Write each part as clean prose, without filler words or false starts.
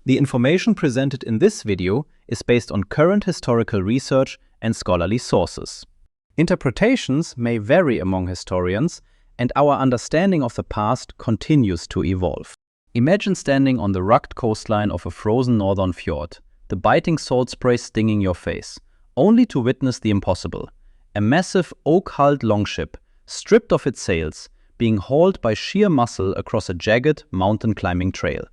The information presented in this video is based on current historical research and scholarly sources. Interpretations may vary among historians, and our understanding of the past continues to evolve. Imagine standing on the rugged coastline of a frozen northern fjord, the biting salt spray stinging your face, only to witness the impossible: a massive oak-hulled longship, stripped of its sails, being hauled by sheer muscle across a jagged mountain-climbing trail.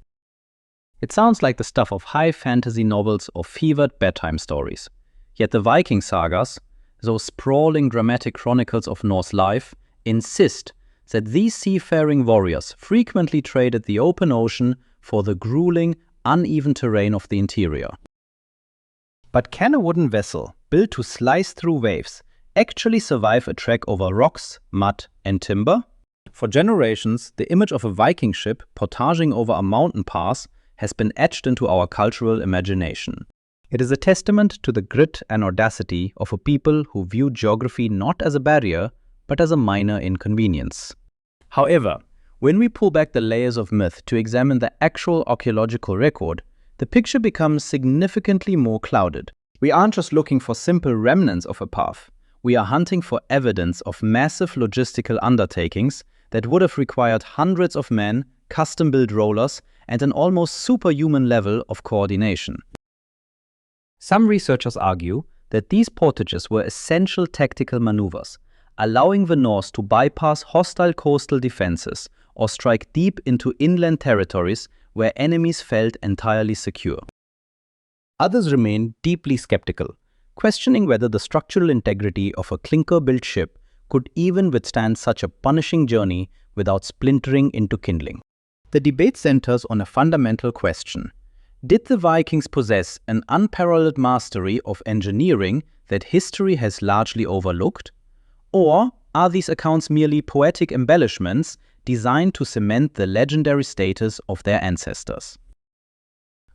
It sounds like the stuff of high fantasy novels or fevered bedtime stories. Yet the Viking sagas, those sprawling dramatic chronicles of Norse life, insist that these seafaring warriors frequently traded the open ocean for the grueling, uneven terrain of the interior. But can a wooden vessel, built to slice through waves, actually survive a trek over rocks, mud, and timber? For generations, the image of a Viking ship portaging over a mountain pass has been etched into our cultural imagination. It is a testament to the grit and audacity of a people who viewed geography not as a barrier, but as a minor inconvenience. However, when we pull back the layers of myth to examine the actual archaeological record, the picture becomes significantly more clouded. We aren't just looking for simple remnants of a path. We are hunting for evidence of massive logistical undertakings that would have required hundreds of men, custom-built rollers, and an almost superhuman level of coordination. Some researchers argue that these portages were essential tactical maneuvers, allowing the Norse to bypass hostile coastal defenses or strike deep into inland territories where enemies felt entirely secure. Others remain deeply skeptical, questioning whether the structural integrity of a clinker-built ship could even withstand such a punishing journey without splintering into kindling. The debate centers on a fundamental question: did the Vikings possess an unparalleled mastery of engineering that history has largely overlooked? Or are these accounts merely poetic embellishments designed to cement the legendary status of their ancestors?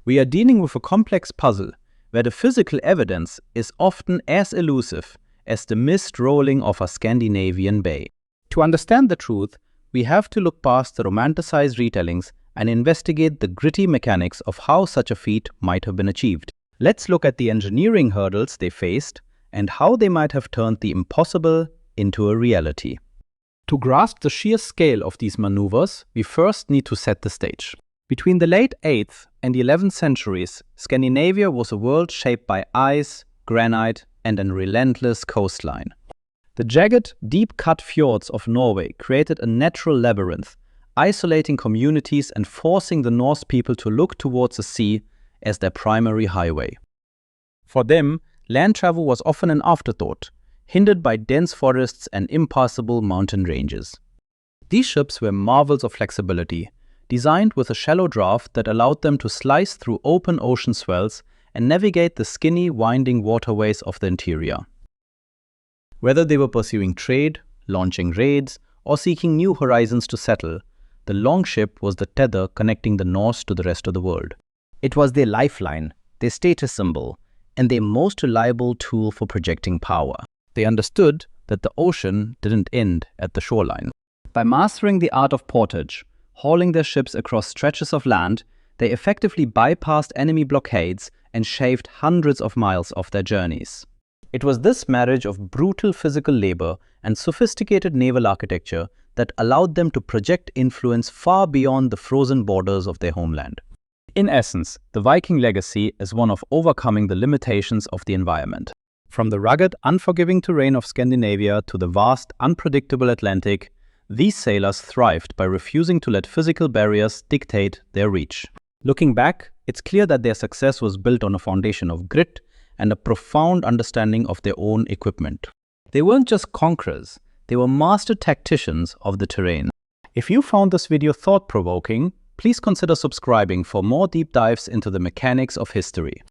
We are dealing with a complex puzzle where the physical evidence is often as elusive as the mist rolling off a Scandinavian bay. To understand the truth, we have to look past the romanticized retellings and investigate the gritty mechanics of how such a feat might have been achieved. Let's look at the engineering hurdles they faced and how they might have turned the impossible into a reality. To grasp the sheer scale of these maneuvers, we first need to set the stage. Between the late 8th and 11th centuries, Scandinavia was a world shaped by ice, granite, and a relentless coastline. The jagged, deep-cut fjords of Norway created a natural labyrinth, isolating communities and forcing the Norse people to look towards the sea as their primary highway. For them, land travel was often an afterthought, hindered by dense forests and impassable mountain ranges. These ships were marvels of flexibility, designed with a shallow draft that allowed them to slice through open ocean swells and navigate the skinny, winding waterways of the interior. Whether they were pursuing trade, launching raids, or seeking new horizons to settle, the longship was the tether connecting the Norse to the rest of the world. It was their lifeline, their status symbol, and their most reliable tool for projecting power. They understood that the ocean didn't end at the shoreline. By mastering the art of portage, hauling their ships across stretches of land, they effectively bypassed enemy blockades and shaved hundreds of miles off their journeys. It was this marriage of brutal physical labor and sophisticated naval architecture that allowed them to project influence far beyond the frozen borders of their homeland. In essence, the Viking legacy is one of overcoming the limitations of the environment. From the rugged, unforgiving terrain of Scandinavia to the vast, unpredictable Atlantic, these sailors thrived by refusing to let physical barriers dictate their reach. Looking back, it's clear that their success was built on a foundation of grit and a profound understanding of their own equipment. They weren't just conquerors, they were master tacticians of the terrain. If you found this video thought-provoking, please consider subscribing for more deep dives into the mechanics of history.